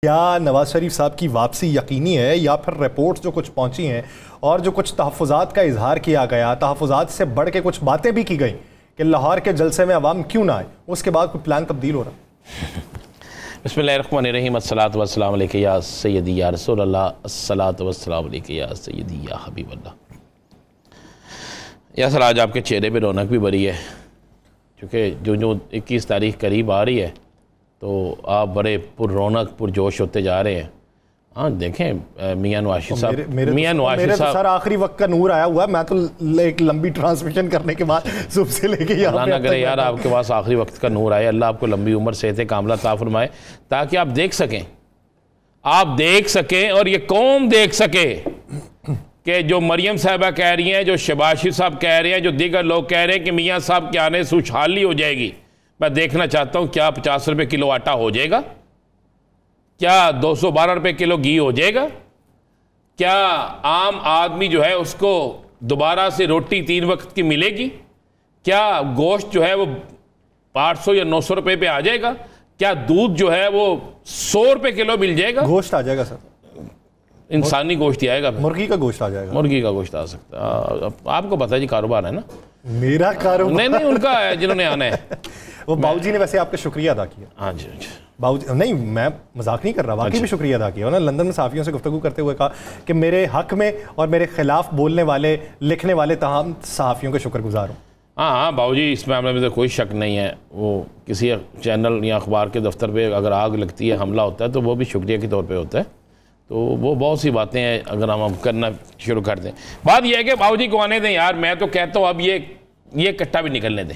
क्या नवाज शरीफ साहब की वापसी यकीनी है या फिर रिपोर्ट्स जो कुछ पहुंची हैं और जो कुछ तहफ़्फ़ुज़ात का इजहार किया गया, तहफ़्फ़ुज़ात से बढ़ के कुछ बातें भी की गई कि लाहौर के जलसे में अवाम क्यों ना आए, उसके बाद कोई प्लान तब्दील हो रहा? बिस्मिल्लाहिर्रहमानिर्रहीम अस्सलातु वस्सलामु अलैका या सय्यदी या रसूल अल्लाह अस्सलातु वस्सलामु अलैका या सय्यदी या हबीब अल्लाह। या सर, आज आपके चेहरे पे रौनक भी बढ़ी है क्योंकि जो 21 तारीख करीब आ रही है तो आप बड़े पुररौनक पुरजोश होते जा रहे हैं। हाँ देखें, मियां नवाशिद साहब, मियां नवाशिद साहब, सर आखिरी वक्त का नूर आया हुआ है। मैं तो एक लंबी ट्रांसमिशन करने के बाद सुबह से लेके यहाँ ना करे यार आपके पास आखिरी वक्त का नूर आया। अल्लाह आपको लंबी उम्र सेहत कामला अता फरमाए ताकि आप देख सकें और ये कौम देख सके कि जो मरियम साहबा कह रही हैं, जो शहबाज शरीफ साहब कह रहे हैं, जो दीगर लोग कह रहे हैं कि मियाँ साहब के आने से खुशहाली हो जाएगी। मैं देखना चाहता हूँ क्या 50 रुपये किलो आटा हो जाएगा, क्या 212 रुपये किलो घी हो जाएगा, क्या आम आदमी जो है उसको दोबारा से रोटी 3 वक्त की मिलेगी, क्या गोश्त जो है वो 800 या 900 रुपये पे आ जाएगा, क्या दूध जो है वो 100 रुपये किलो मिल जाएगा? गोश्त आ जाएगा सर, इंसानी गोश्त ही आएगा, मुर्गी का गोश्त आ जाएगा। मुर्गी का गोश्त आ सकता है। आपको पता है जी, कारोबार है ना। मेरा कारोबार नहीं, उनका है जिन्होंने आना है। वो बाबूजी ने वैसे आपका शुक्रिया अदा किया। हाँ जी, बाबूजी, नहीं मैं मजाक नहीं कर रहा, वाकई भी शुक्रिया अदा किया। उन्होंने लंदन में सहाफ़ियों से गुफ्तगू करते हुए कहा कि मेरे हक में और मेरे खिलाफ बोलने वाले, लिखने वाले तमाम सहाफ़ियों के शुक्रगुजार हूँ। हाँ बाबूजी, इस मामले में तो कोई शक नहीं है। वो किसी चैनल या अखबार के दफ्तर पे अगर आग लगती है, हमला होता है, तो वो भी शुक्रिया के तौर पे होता है। तो वो बहुत सी बातें हैं, अगर हम करना शुरू कर दें। बात यह है कि बाबूजी को आने दें यार। मैं तो कहता हूँ अब ये कट्टा भी निकलने दें,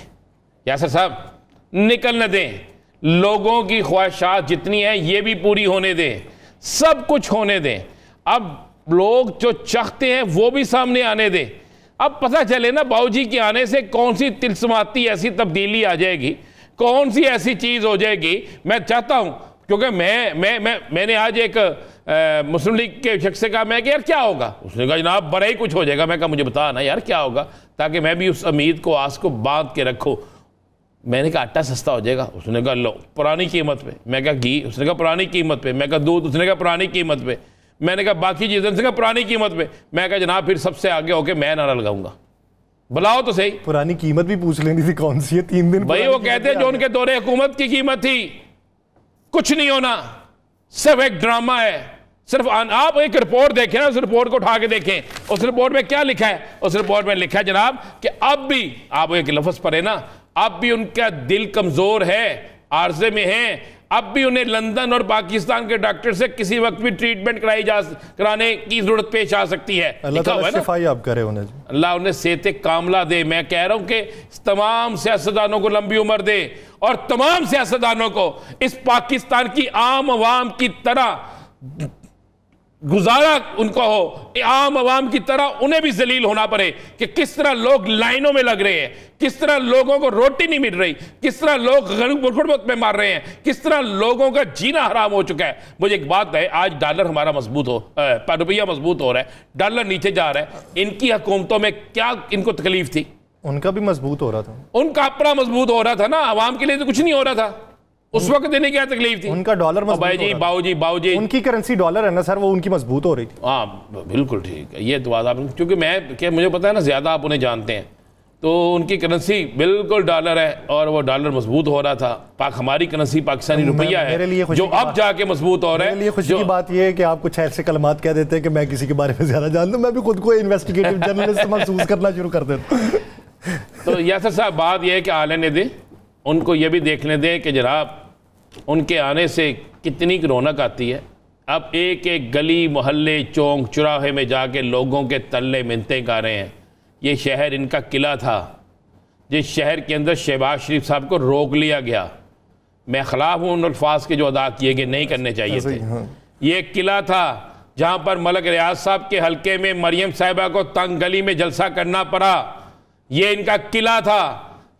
यासर साहब, निकलने दें। लोगों की ख्वाहिशात जितनी हैं ये भी पूरी होने दें, सब कुछ होने दें। अब लोग जो चाहते हैं वो भी सामने आने दें। अब पता चले ना बाबूजी के आने से कौन सी तिलस्माती ऐसी तब्दीली आ जाएगी, कौन सी ऐसी चीज़ हो जाएगी। मैं चाहता हूँ, क्योंकि मैंने आज एक मुस्लिम लीग के शख्स से कहा, मैं कि यार क्या होगा? उसने कहा जनाब बड़ा ही कुछ हो जाएगा। मैं कहा मुझे बता ना यार क्या होगा, ताकि मैं भी उस उम्मीद को, आस को बांध के रखूँ। मैंने कहा आटा सस्ता हो जाएगा। उसने कहा लो पुरानी कीमत पे। मैं कहा घी? उसने कहा पुरानी कीमत पे। मैं कहा दूध? उसने कहा पुरानी कीमत पे। मैंने कहा बाकी चीज़ें? उसने कहा पुरानी कीमत पे। मैं कहा जनाब फिर सबसे आगे होके मैं नारा लगाऊंगा, बुलाओ तो सही। पुरानी कीमत भी पूछ लेनी थी कौन सी है, 3 दिन भाई। वो कहते हैं जो उनके दौरे हुकूमत की कीमत थी, कुछ नहीं होना, सिर्फ एक ड्रामा है। सिर्फ आप एक रिपोर्ट देखें ना, उस रिपोर्ट को उठा के देखें, उस रिपोर्ट में क्या लिखा है? उस रिपोर्ट में लिखा है जनाब कि अब भी, आप एक लफ्ज पढ़े ना, अब भी उनका दिल कमजोर है, आर्जे में है। अब भी उन्हें लंदन और पाकिस्तान के डॉक्टर से किसी वक्त भी ट्रीटमेंट कराने की जरूरत पेश आ सकती है। अल्लाह उन्हें सेहत कामला दे। मैं कह रहा हूं कि तमाम सियासतदानों को लंबी उम्र दे और तमाम सियासतदानों को इस पाकिस्तान की आम आवाम की तरह गुजारा उनको हो, आम आवाम की तरह उन्हें भी जलील होना पड़े कि किस तरह लोग लाइनों में लग रहे हैं, किस तरह लोगों को रोटी नहीं मिल रही, किस तरह लोग गुर्बत में मार रहे हैं, किस तरह लोगों का जीना हराम हो चुका है। मुझे एक बात है, आज डॉलर हमारा मजबूत हो, रुपया मजबूत हो रहा है, डॉलर नीचे जा रहा है। इनकी हुकूमतों में क्या इनको तकलीफ थी? उनका भी मजबूत हो रहा था, उनका अपना मजबूत हो रहा था ना, आवाम के लिए तो कुछ नहीं हो रहा था। उस वक्त देने क्या तकलीफ थी? उनका डॉलर मजबूत बाबूजी उनकी करेंसी डॉलर है ना सर, वो उनकी मजबूत हो रही थी। हाँ बिल्कुल ठीक है, ये तो बात आप, क्योंकि मुझे पता है ना, ज्यादा आप उन्हें जानते हैं, तो उनकी करेंसी बिल्कुल डॉलर है और वो डॉलर मजबूत हो रहा था। हमारी करेंसी पाकिस्तानी रुपया है जो अब जाके मजबूत हो रहा है। मेरे लिए खुशी की बात यह है कि आप कुछ ऐसे कलमात कह देते हैं कि मैं किसी के बारे में ज्यादा जानता हूं। मैं भी खुद को इन्वेस्टिगेटिव जर्नलिस्ट महसूस करना शुरू कर देता हूं। तो यासर साहब, बात यह है कि आने दें, उनको ये भी देखने दें कि जनाब उनके आने से कितनी रौनक आती है। अब एक एक गली मोहल्ले चौक चौराहे में जाके लोगों के तल्ले मिन्नतें गा रहे हैं। ये शहर इनका किला था, जिस शहर के अंदर शहबाज शरीफ साहब को रोक लिया गया। मैं खिलाफ हूँ उन अल्फाज के जो अदा किए गए, नहीं करने चाहिए थे। ये किला था जहाँ पर मलक रियाज साहब के हल्के में मरियम साहिबा को तंग गली में जलसा करना पड़ा। ये इनका किला था,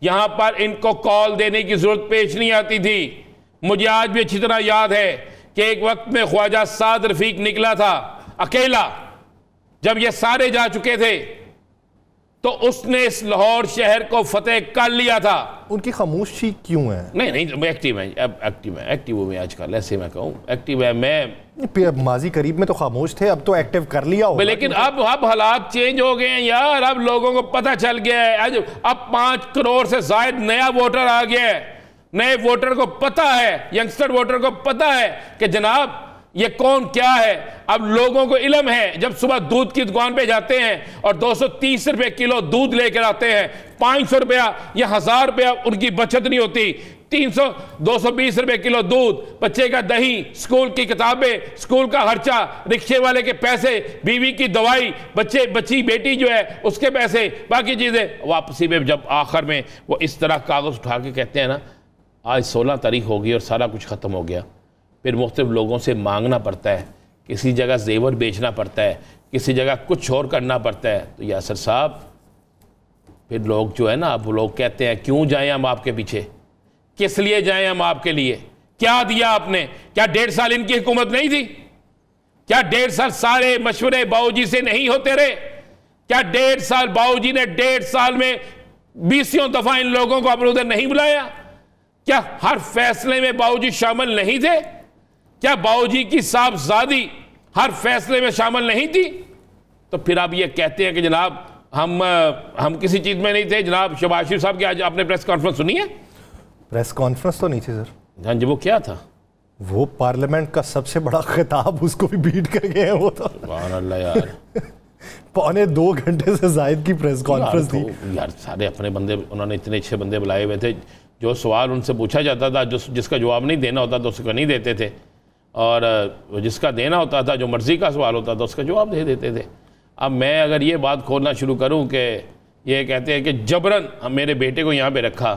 यहाँ पर इनको कॉल देने की जरूरत पेश नहीं आती थी। मुझे आज भी अच्छी तरह याद है कि एक वक्त में ख्वाजा साद रफीक निकला था अकेला, जब ये सारे जा चुके थे तो उसने इस लाहौर शहर को फतेह कर लिया था। उनकी खामोशी क्यों है? नहीं एक्टिव है, अब एक्टिव हुए आजकल, ऐसे मैं कहूँ एक्टिव है। मैं माजी करीब में तो खामोश थे, अब तो एक्टिव कर लिया होगा। लेकिन अब हालात चेंज हो गए हैं यार, अब लोगों को पता चल गया है। अब 5 करोड़ से ज्यादा नया वोटर आ गया है। नए वोटर को पता है, यंगस्टर वोटर को पता है कि जनाब ये कौन क्या है। अब लोगों को इल्म है, जब सुबह दूध की दुकान पे जाते हैं और 230 रुपए किलो दूध लेकर आते हैं, 500 रुपया या 1000 रुपया उनकी बचत नहीं होती। 220 रुपए किलो दूध, बच्चे का दही, स्कूल की किताबें, स्कूल का खर्चा, रिक्शे वाले के पैसे, बीवी की दवाई, बच्ची बेटी जो है उसके पैसे, बाकी चीजें। वापसी में जब आखिर में वो इस तरह कागज उठा के कहते हैं ना, आज 16 तारीख होगी और सारा कुछ खत्म हो गया, फिर मुख्तलिफ लोगों से मांगना पड़ता है, किसी जगह जेवर बेचना पड़ता है, किसी जगह कुछ और करना पड़ता है। तो यासर साहब, फिर लोग जो है ना, वो लोग कहते हैं क्यों जाएं हम आपके पीछे, किस लिए जाएं हम आपके लिए, क्या दिया आपने? क्या 1.5 साल इनकी हुकूमत नहीं थी? क्या 1.5 साल सारे मशवरे बाऊजी से नहीं होते रहे? क्या 1.5 साल बाऊजी ने 1.5 साल में 20 दफा इन लोगों को अपने उधर नहीं बुलाया? क्या हर फैसले में बाऊजी शामिल नहीं थे? क्या बाऊजी की साहबजादी हर फैसले में शामिल नहीं थी? तो फिर आप ये कहते हैं कि जनाब हम किसी चीज में नहीं थे। जनाब शहबाज शरीफ साहब की आज आपने प्रेस कॉन्फ्रेंस सुनी है? प्रेस कॉन्फ्रेंस तो नहीं थी सर। हाँ जी, वो क्या था? वो पार्लियामेंट का सबसे बड़ा खिताब, उसको भी बीट कर गए हैं वो तो। सुभान अल्लाह यार। 2.25 घंटे से ज्यादा की प्रेस कॉन्फ्रेंस थी यार। सारे अपने बंदे, उन्होंने इतने अच्छे बंदे बुलाए हुए थे, जो सवाल उनसे पूछा जाता था, जिसका जवाब नहीं देना होता था उसको नहीं देते थे, और जिसका देना होता था, जो मर्ज़ी का सवाल होता था उसका जवाब दे देते थे। अब मैं अगर ये बात खोलना शुरू करूं कि ये कहते हैं कि जबरन हम मेरे बेटे को यहाँ पे रखा,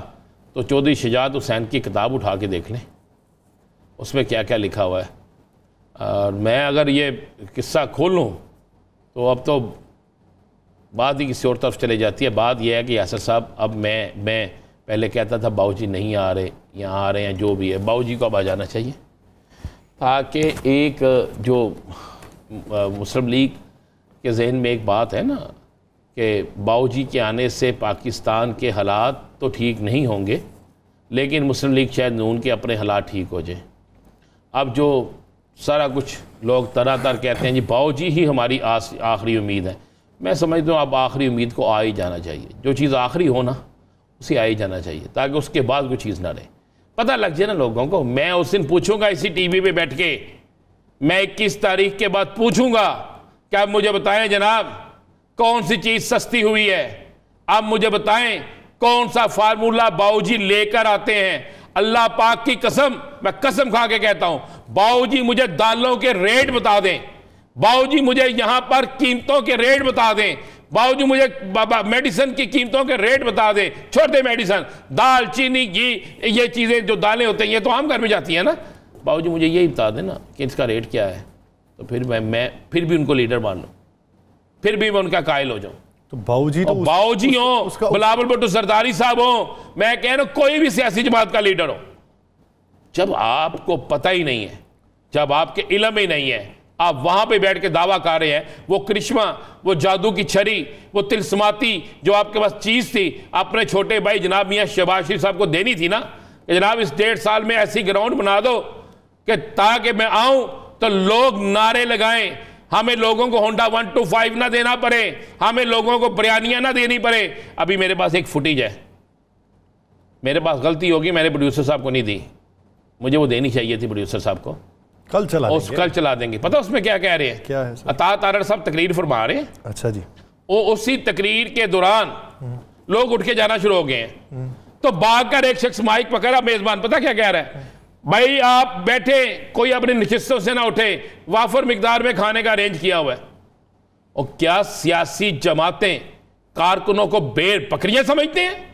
तो चौधरी शुजात हुसैन की किताब उठा के देख लें, उसमें क्या क्या लिखा हुआ है। और मैं अगर ये किस्सा खोलूँ तो अब तो बात ही किसी और तरफ चले जाती है। बात यह है कि यासर साहब, अब मैं पहले कहता था बाऊजी नहीं आ रहे, यहाँ आ रहे हैं, जो भी है, बाऊजी को अब आ जाना चाहिए, ताकि एक जो मुस्लिम लीग के जहन में एक बात है ना कि बाऊजी के आने से पाकिस्तान के हालात तो ठीक नहीं होंगे, लेकिन मुस्लिम लीग शायद नून के अपने हालात ठीक हो जाए। अब जो सारा कुछ लोग तरह कहते हैं जी बाऊजी ही हमारी आखिरी उम्मीद है, मैं समझता हूँ अब आखिरी उम्मीद को आ ही जाना चाहिए। जो चीज़ आखिरी हो ना, उसे आ ही जाना चाहिए, ताकि उसके बाद कोई चीज़ ना रहे, पता लग जाए ना लोगों को। मैं उस दिन पूछूंगा इसी टीवी पे बैठ के, मैं 21 तारीख के बाद पूछूंगा कि आप मुझे बताएं जनाब कौन सी चीज सस्ती हुई है, आप मुझे बताएं कौन सा फार्मूला बाऊजी लेकर आते हैं। अल्लाह पाक की कसम, मैं कसम खा के कहता हूं, बाऊजी मुझे दालों के रेट बता दें, बाऊजी मुझे यहां पर कीमतों के रेट बता दें, बावजूद मुझे मेडिसिन की कीमतों के रेट बता दे, छोड़ दे मेडिसिन, दाल, चीनी, घी, ये चीज़ें जो दालें होते हैं ये तो आम घर में जाती है ना, बावजूद मुझे यही बता देना कि इसका रेट क्या है। तो फिर मैं फिर भी उनको लीडर मान लूँ, फिर भी मैं उनका कायल हो जाऊँ। तो बाऊजी तो बाऊजी हो, बिलावल भुट्टो सरदारी साहब हो, मैं कह रहा हूँ कोई भी सियासी जमात का लीडर हो, जब आपको पता ही नहीं है, जब आपके इल्म ही नहीं है, आप वहां पे बैठ के दावा कर रहे हैं, वो करिश्मा, वो जादू की छड़ी, वो तिलस्माती जो आपके पास चीज थी, अपने छोटे भाई जनाब मियां शहबाज शरीफ साहब को देनी थी ना, कि जनाब इस 1.5 साल में ऐसी ग्राउंड बना दो कि ताकि मैं आऊं तो लोग नारे लगाएं, हमें लोगों को होंडा 125 ना देना पड़े, हमें लोगों को बिरयानियां ना देनी पड़े। अभी मेरे पास एक फुटेज है, मेरे पास गलती होगी, मैंने प्रोड्यूसर साहब को नहीं दी, मुझे वो देनी चाहिए थी प्रोड्यूसर साहब को, कल चला देंगे। पता उसमें क्या कह रहे हैं? क्या है? अता तारड़ साहब तकरीर फरमा रहे हैं। अच्छा जी। वो उसी तकरीर के दौरान लोग उठ के जाना शुरू हो गए हैं, तो भागकर एक शख्स माइक पकड़ा, मेजबान पता क्या कह रहा है, भाई आप बैठे, कोई अपने नशिस्तों से ना उठे, वाफर मिकदार में खाने का अरेंज किया हुआ है। और क्या सियासी जमातें कारकुनों को बेर बकरियां समझते हैं?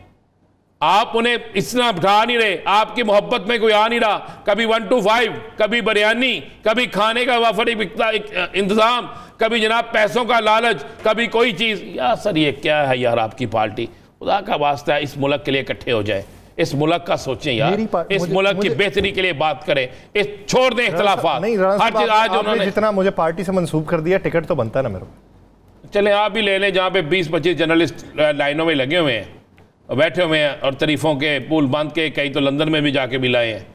आप उन्हें इतना बिठा नहीं रहे, आपकी मोहब्बत में कोई आ नहीं रहा, कभी 125, कभी बिरयानी, कभी खाने का वाफरी इंतजाम, कभी जनाब पैसों का लालच, कभी कोई चीज। यार सर ये क्या है यार, आपकी पार्टी, खुदा का वास्ता है इस मुल्क के लिए इकट्ठे हो जाए, इस मुल्क का सोचें यार, इस मुल्क की बेहतरी के लिए बात करें, इस छोड़ दें इख्तिलाफात। हर चीज आज उन्होंने जितना मुझे पार्टी से मंसूब कर दिया, टिकट तो बनता है ना मेरे को। चलें आप भी ले लें, जहाँ पे 20-25 जर्नलिस्ट लाइनों में लगे हुए हैं, बैठे हुए हैं और तारीफ़ों के पुल बांध के, कई तो लंदन में भी जाके भी लाए हैं।